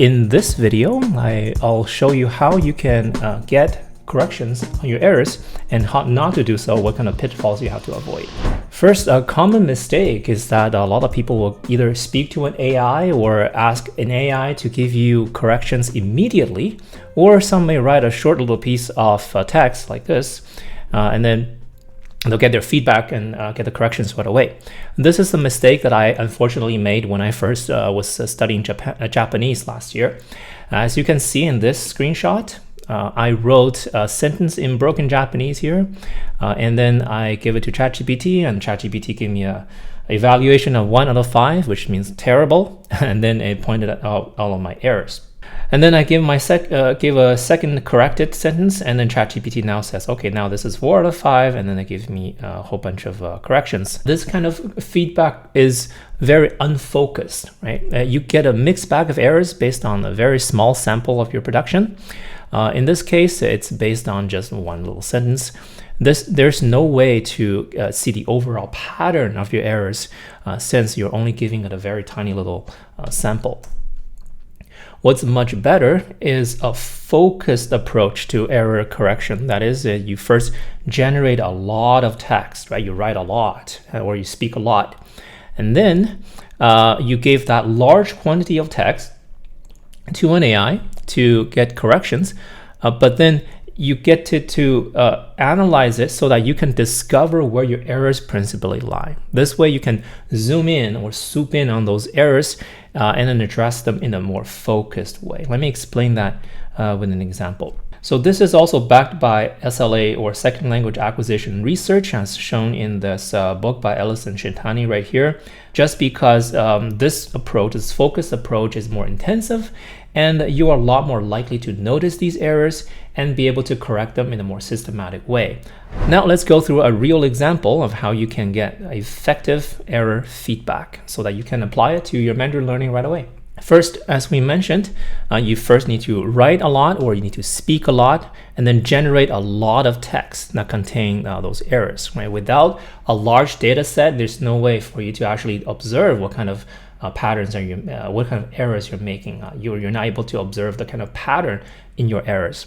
In this video, I'll show you how you can get corrections on your errors and how not to do so, what kind of pitfalls you have to avoid. First, a common mistake is that a lot of people will either speak to an AI or ask an AI to give you corrections immediately, or some may write a short little piece of text like this, and then they'll get their feedback and get the corrections right away. This is the mistake that I unfortunately made when I first was studying Japanese last year. As you can see in this screenshot, I wrote a sentence in broken Japanese here, and then I gave it to ChatGPT, and ChatGPT gave me a evaluation of 1 out of 5, which means terrible, and then it pointed out all of my errors. And then I gave a second corrected sentence, and then ChatGPT now says, okay, now this is 4 out of 5, and then it gives me a whole bunch of corrections. This kind of feedback is very unfocused, right? You get a mixed bag of errors based on a very small sample of your production. In this case, it's based on just one little sentence. There's no way to see the overall pattern of your errors since you're only giving it a very tiny little sample. What's much better is a focused approach to error correction. That is, you first generate a lot of text, right? You write a lot or you speak a lot. And then you give that large quantity of text to an AI to get corrections, but then you get to analyze it so that you can discover where your errors principally lie. This way you can zoom in or swoop in on those errors and then address them in a more focused way. Let me explain that with an example. So this is also backed by SLA, or Second Language Acquisition Research, as shown in this book by Ellis and Shintani right here. Just because this approach, this focused approach, is more intensive, and you are a lot more likely to notice these errors and be able to correct them in a more systematic way. Now let's go through a real example of how you can get effective error feedback so that you can apply it to your Mandarin learning right away. First, as we mentioned, you first need to write a lot, or you need to speak a lot, and then generate a lot of text that contain those errors. Right? Without a large data set, there's no way for you to actually observe what kind of patterns are you, what kind of errors you're making. You're not able to observe the kind of pattern in your errors.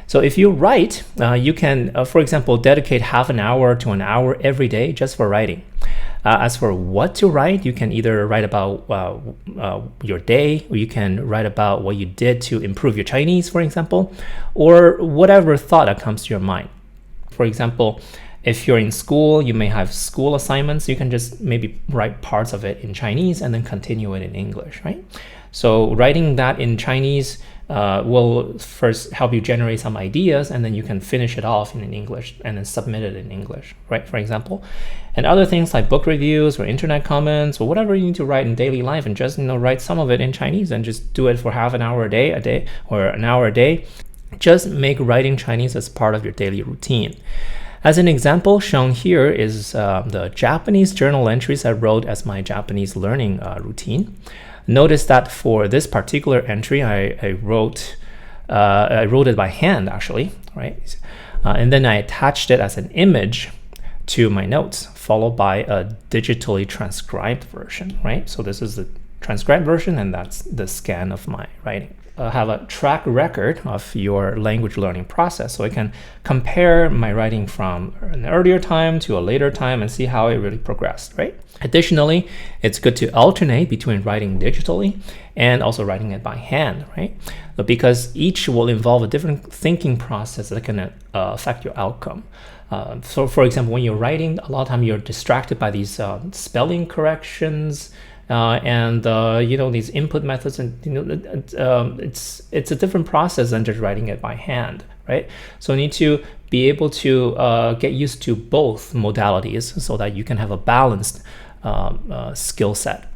So if you write, you can, for example, dedicate half an hour to an hour every day just for writing. As for what to write, you can either write about your day, or you can write about what you did to improve your Chinese, for example, or whatever thought that comes to your mind. For example, if you're in school, you may have school assignments. You can just maybe write parts of it in Chinese and then continue it in English, right? So writing that in Chinese will first help you generate some ideas, and then you can finish it off in English and then submit it in English, right? For example, and other things like book reviews or internet comments or whatever you need to write in daily life, and just write some of it in Chinese and just do it for half an hour a day, or an hour a day. Just make writing Chinese as part of your daily routine. As an example, shown here is the Japanese journal entries I wrote as my Japanese learning routine. Notice that for this particular entry, I wrote it by hand, actually, right? And then I attached it as an image to my notes, followed by a digitally transcribed version, right? So this is the transcribed version, and that's the scan of my writing. Have a track record of your language learning process, so I can compare my writing from an earlier time to a later time and see how it really progressed, right? Additionally, it's good to alternate between writing digitally and also writing it by hand, right? Because each will involve a different thinking process that can affect your outcome. So for example, when you're writing, a lot of time you're distracted by these spelling corrections, and these input methods, and it's a different process than just writing it by hand, right? So you need to be able to get used to both modalities so that you can have a balanced skill set.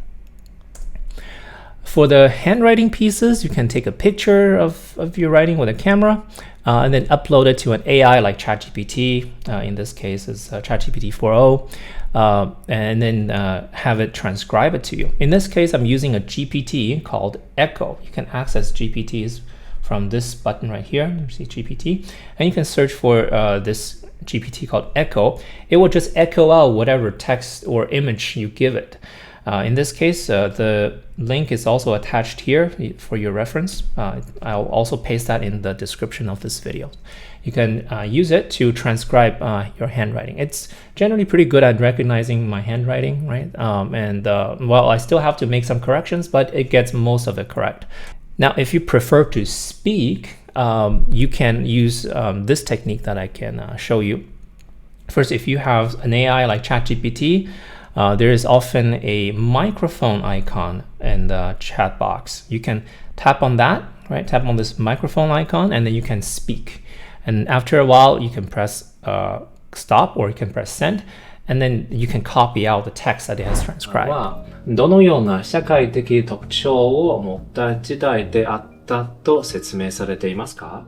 For the handwriting pieces, you can take a picture of your writing with a camera and then upload it to an AI like ChatGPT. In this case, it's ChatGPT 4.0, and then have it transcribe it to you. In this case, I'm using a GPT called Echo. You can access GPTs from this button right here. You see GPT, and you can search for this GPT called Echo. It will just echo out whatever text or image you give it. In this case, the link is also attached here for your reference. I'll also paste that in the description of this video. You can use it to transcribe your handwriting. It's generally pretty good at recognizing my handwriting, right? Well, I still have to make some corrections, but it gets most of it correct. Now, if you prefer to speak, you can use this technique that I can show you. First, if you have an AI like ChatGPT, there is often a microphone icon in the chat box. You can tap on that, right? Tap on this microphone icon, and then you can speak. And after a while, you can press stop, or you can press send, and then you can copy out the text that it has transcribed. どのような社会的特徴を持った時代であったと説明されていますか?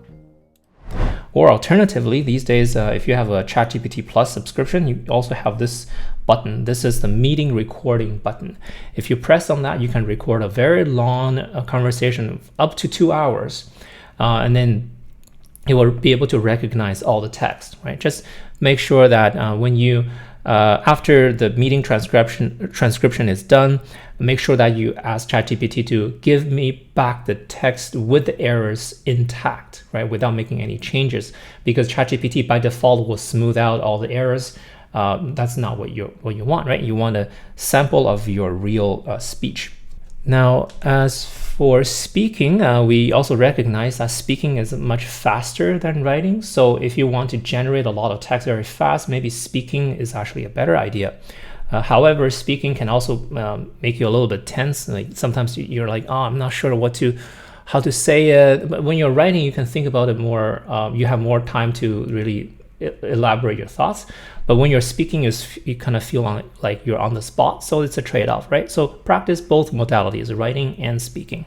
Or alternatively, these days, if you have a ChatGPT Plus subscription, you also have this button. This is the meeting recording button. If you press on that, you can record a very long conversation of up to 2 hours. And then it will be able to recognize all the text, right? Just make sure that when you after the meeting transcription is done, make sure that you ask ChatGPT to give me back the text with the errors intact, right, without making any changes, because ChatGPT by default will smooth out all the errors. That's not what you want, right? You want a sample of your real speech. Now, as for speaking, we also recognize that speaking is much faster than writing. So if you want to generate a lot of text very fast, maybe speaking is actually a better idea. However, speaking can also make you a little bit tense. Like sometimes you're like, oh, I'm not sure how to say it. But when you're writing, you can think about it more. You have more time to really elaborate your thoughts. But when you're speaking, you kind of feel like you're on the spot. So it's a trade-off, right? So practice both modalities, writing and speaking.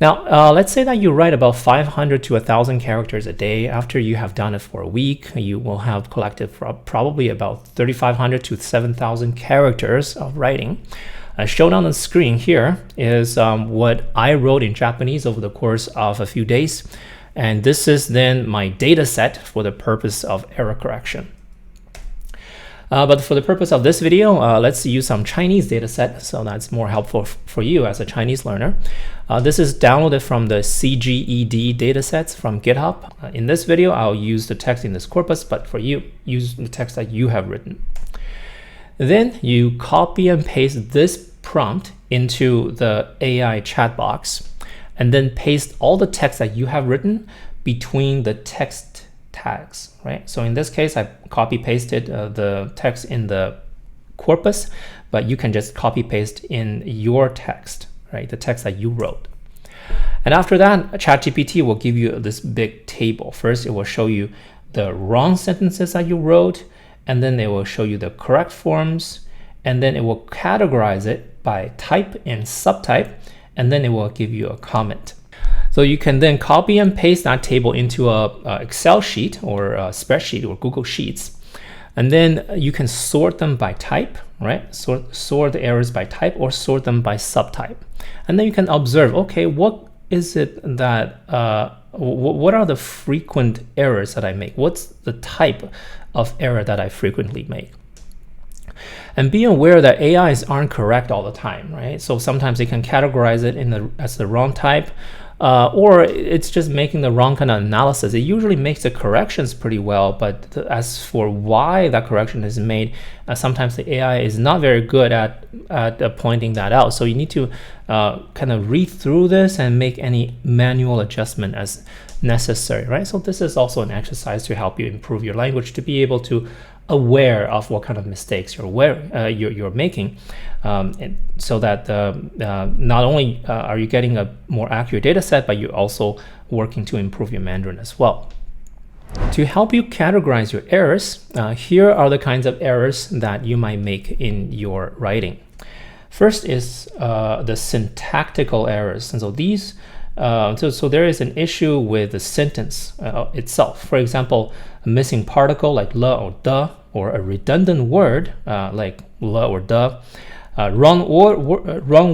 Now, let's say that you write about 500 to 1,000 characters a day. After you have done it for a week, you will have collected probably about 3,500 to 7,000 characters of writing. Shown on the screen here is what I wrote in Japanese over the course of a few days. And this is then my data set for the purpose of error correction. But for the purpose of this video, let's use some Chinese data set, so that's more helpful for you as a Chinese learner. This is downloaded from the CGED datasets from GitHub. In this video, I'll use the text in this corpus, but for you, use the text that you have written. Then you copy and paste this prompt into the AI chat box, and then paste all the text that you have written between the text tags, right? So in this case, I copy pasted the text in the corpus, but you can just copy paste in your text, right? The text that you wrote. And after that, ChatGPT will give you this big table. First, it will show you the wrong sentences that you wrote, and then it will show you the correct forms, and then it will categorize it by type and subtype, and then it will give you a comment. So you can then copy and paste that table into a Excel sheet or a spreadsheet or Google Sheets. And then you can sort them by type, right? Sort the errors by type or sort them by subtype. And then you can observe, okay, what is it that, what are the frequent errors that I make? What's the type of error that I frequently make? And be aware that AIs aren't correct all the time, right? So sometimes they can categorize it as the wrong type, or it's just making the wrong kind of analysis. It usually makes the corrections pretty well, but as for why that correction is made, sometimes the AI is not very good at pointing that out. So you need to kind of read through this and make any manual adjustment as necessary, right? So this is also an exercise to help you improve your language, to be able to aware of what kind of mistakes you're making, and so that not only are you getting a more accurate data set, but you're also working to improve your Mandarin as well. To help you categorize your errors, here are the kinds of errors that you might make in your writing. First is the syntactical errors, and so these so there is an issue with the sentence itself. For example, a missing particle like le or de, or a redundant word like le or de, wrong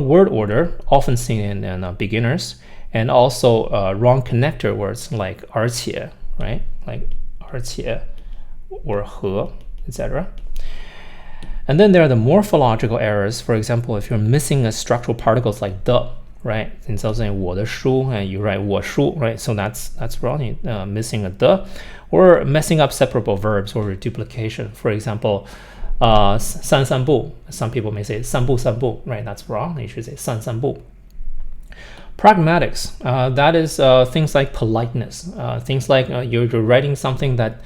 word order, often seen in beginners, and also wrong connector words like 而且, right? Like 而且 or 和, etc. And then there are the morphological errors. For example, if you're missing a structural particles like the, right? Instead of saying 我的书, and you write 我书, right? So that's wrong, missing a the, or messing up separable verbs or duplication. For example, 散散步. Some people may say 散步散步, right? That's wrong. You should say 散散步. Pragmatics, that is things like politeness, things like you're writing something that,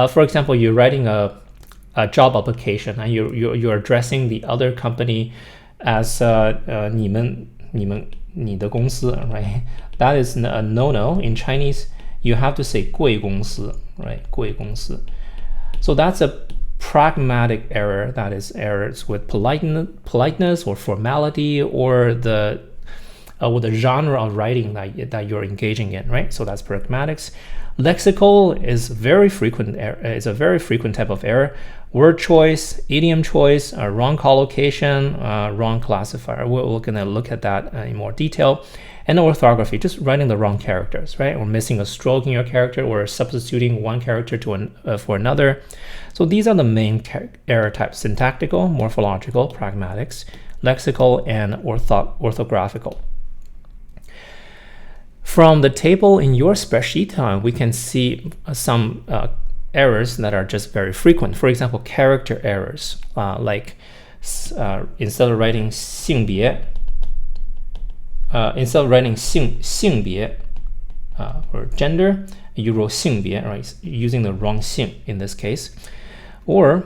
for example, you're writing a job application and you're addressing the other company as 你的公司, right? That is a no-no. In Chinese, you have to say 贵公司, right? 贵公司. So that's a pragmatic error. That is errors with politeness or formality or the genre of writing that you're engaging in, right? So that's pragmatics. Lexical is very frequent. It's a very frequent type of error. Word choice, idiom choice, wrong collocation, wrong classifier. We're going to look at that in more detail. And orthography, just writing the wrong characters, right? Or missing a stroke in your character, or substituting one character for another. So these are the main error types: syntactical, morphological, pragmatics, lexical, and orthographical. From the table in your spreadsheet, we can see some errors that are just very frequent. For example, character errors, like instead of writing 性别, instead of writing 性别 or gender, you wrote 性别, right? Using the wrong 性 in this case. Or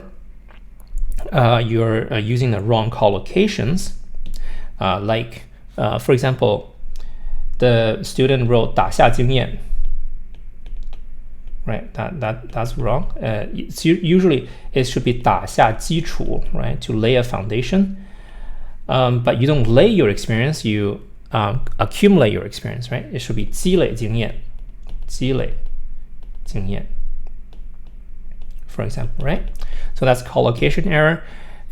you're using the wrong collocations, like, for example, the student wrote 打下经验, right? That's wrong. Usually it should be 打下基础, right? To lay a foundation. But you don't lay your experience, you accumulate your experience, right? It should be 积累经验, 积累经验, for example, right? So that's collocation error.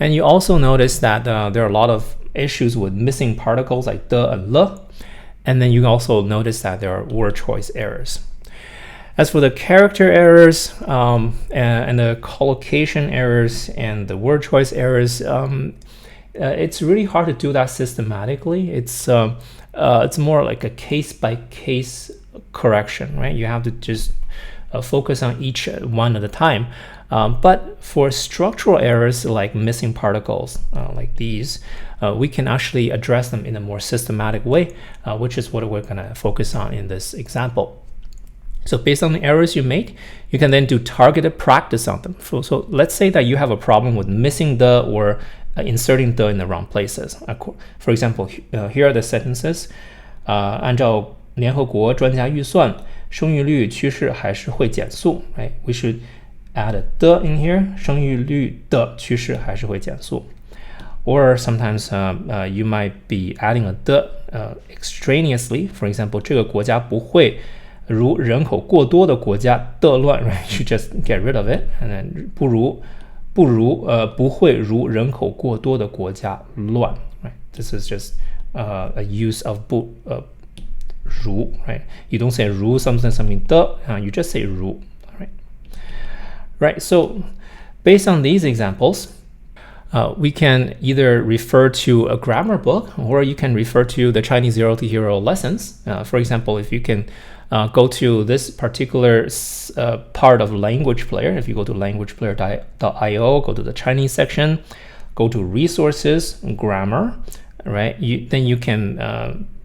And you also notice that there are a lot of issues with missing particles like the and le. And then you also notice that there are word choice errors. As for the character errors and the collocation errors and the word choice errors, it's really hard to do that systematically. It's more like a case-by-case correction, right? You have to just focus on each one at a time. But for structural errors like missing particles, like these, we can actually address them in a more systematic way, which is what we're going to focus on in this example. So based on the errors you make, you can then do targeted practice on them. So let's say that you have a problem with missing the or inserting the in the wrong places. For example, here are the sentences. 按照联合国专家预算，生育率趋势还是会减速. Right? We should add a the in here. 生育率的趋势还是会减速. Or sometimes you might be adding a the extraneously. For example, 这个国家不会如人口过多的国家的乱. Right? You just get rid of it. And then 不会如人口过多的国家乱. Right? This is just a use of 如. Right? You don't say 如 something the. You just say 如. Right? So based on these examples, we can either refer to a grammar book, or you can refer to the Chinese 0 to Hero lessons. For example, if you can go to this particular part of Language Player, if you go to languageplayer.io, go to the Chinese section, go to resources, grammar, right? Then you can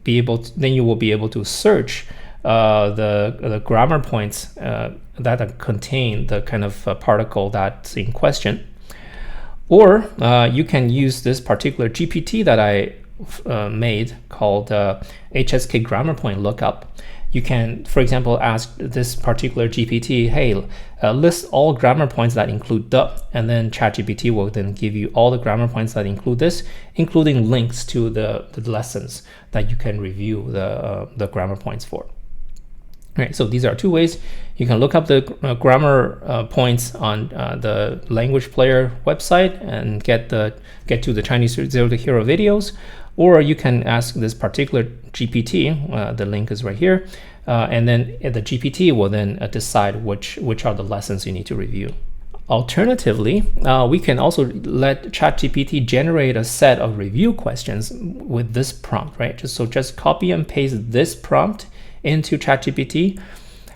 then you will be able to search the grammar points that contain the kind of particle that's in question. Or you can use this particular GPT that I made called HSK Grammar Point Lookup. You can, for example, ask this particular GPT, hey, list all grammar points that include the, and then ChatGPT will then give you all the grammar points that include this, including links to the lessons that you can review the grammar points for. Right, so these are two ways. You can look up the grammar points on the Language Player website and get to the Chinese 0 to Hero videos, or you can ask this particular GPT. The link is right here, and then the GPT will then decide which are the lessons you need to review. Alternatively, we can also let ChatGPT generate a set of review questions with this prompt, right? Just copy and paste this prompt into ChatGPT,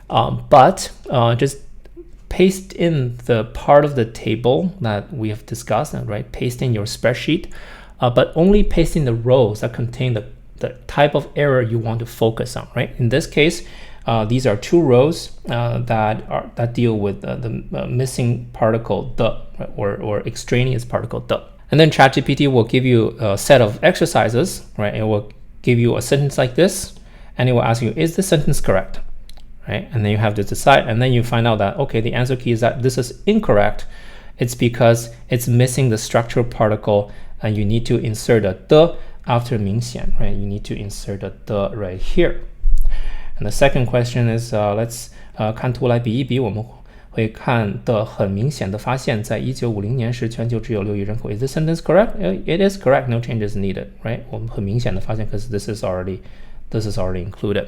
but just paste in the part of the table that we have discussed, right? Paste in your spreadsheet, but only paste in the rows that contain the type of error you want to focus on, right? In this case, these are 2 rows that deal with the missing particle the, or extraneous particle the. And then ChatGPT will give you a set of exercises, right? It will give you a sentence like this, and it will ask you, is this sentence correct? Right? And then you have to decide, and then you find out that, okay, the answer key is that this is incorrect. It's because it's missing the structural particle, and you need to insert a the after 明显, right? You need to insert a the right here. And the second question is, let's 看图来比一比，我们会看的很明显的发现，在1950年时，全球只有6亿人口。Is this sentence correct? It is correct. No changes needed, right? 我们很明显的发现 because this is already included.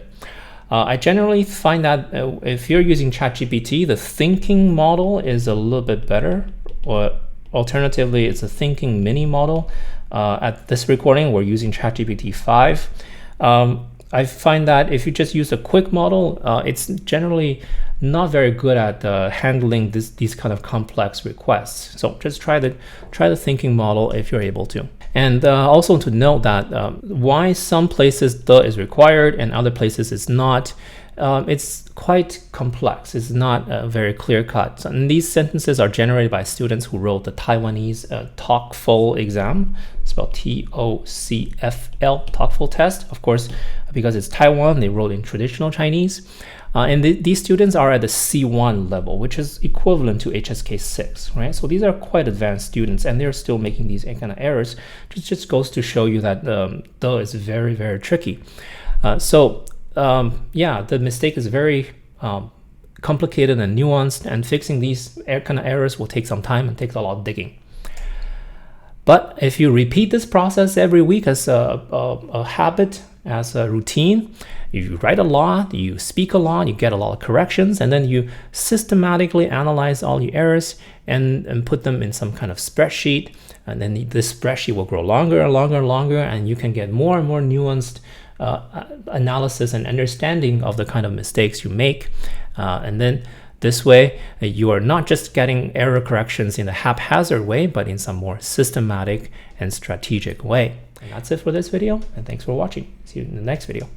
I generally find that if you're using ChatGPT, the thinking model is a little bit better, or alternatively, it's a thinking mini model. At this recording, we're using ChatGPT 5. I find that if you just use a quick model, it's generally not very good at handling these kind of complex requests. So just try the thinking model if you're able to. And also to note that why some places the is required and other places it's not, it's quite complex. It's not very clear cut. And these sentences are generated by students who wrote the Taiwanese TOEFL exam, spelled TOCFL, TOEFL test. Of course, because it's Taiwan, they wrote in traditional Chinese. And these students are at the C1 level, which is equivalent to HSK 6, right? So these are quite advanced students, and they're still making these kind of errors. It just goes to show you that the is very, very tricky. Yeah, the mistake is very complicated and nuanced, and fixing these kind of errors will take some time and takes a lot of digging. But if you repeat this process every week as a habit, as a routine, you write a lot, you speak a lot, you get a lot of corrections, and then you systematically analyze all your errors and put them in some kind of spreadsheet. And then this spreadsheet will grow longer and longer and longer, and you can get more and more nuanced analysis and understanding of the kind of mistakes you make. And then this way, you are not just getting error corrections in a haphazard way, but in some more systematic and strategic way. And that's it for this video, and thanks for watching. See you in the next video.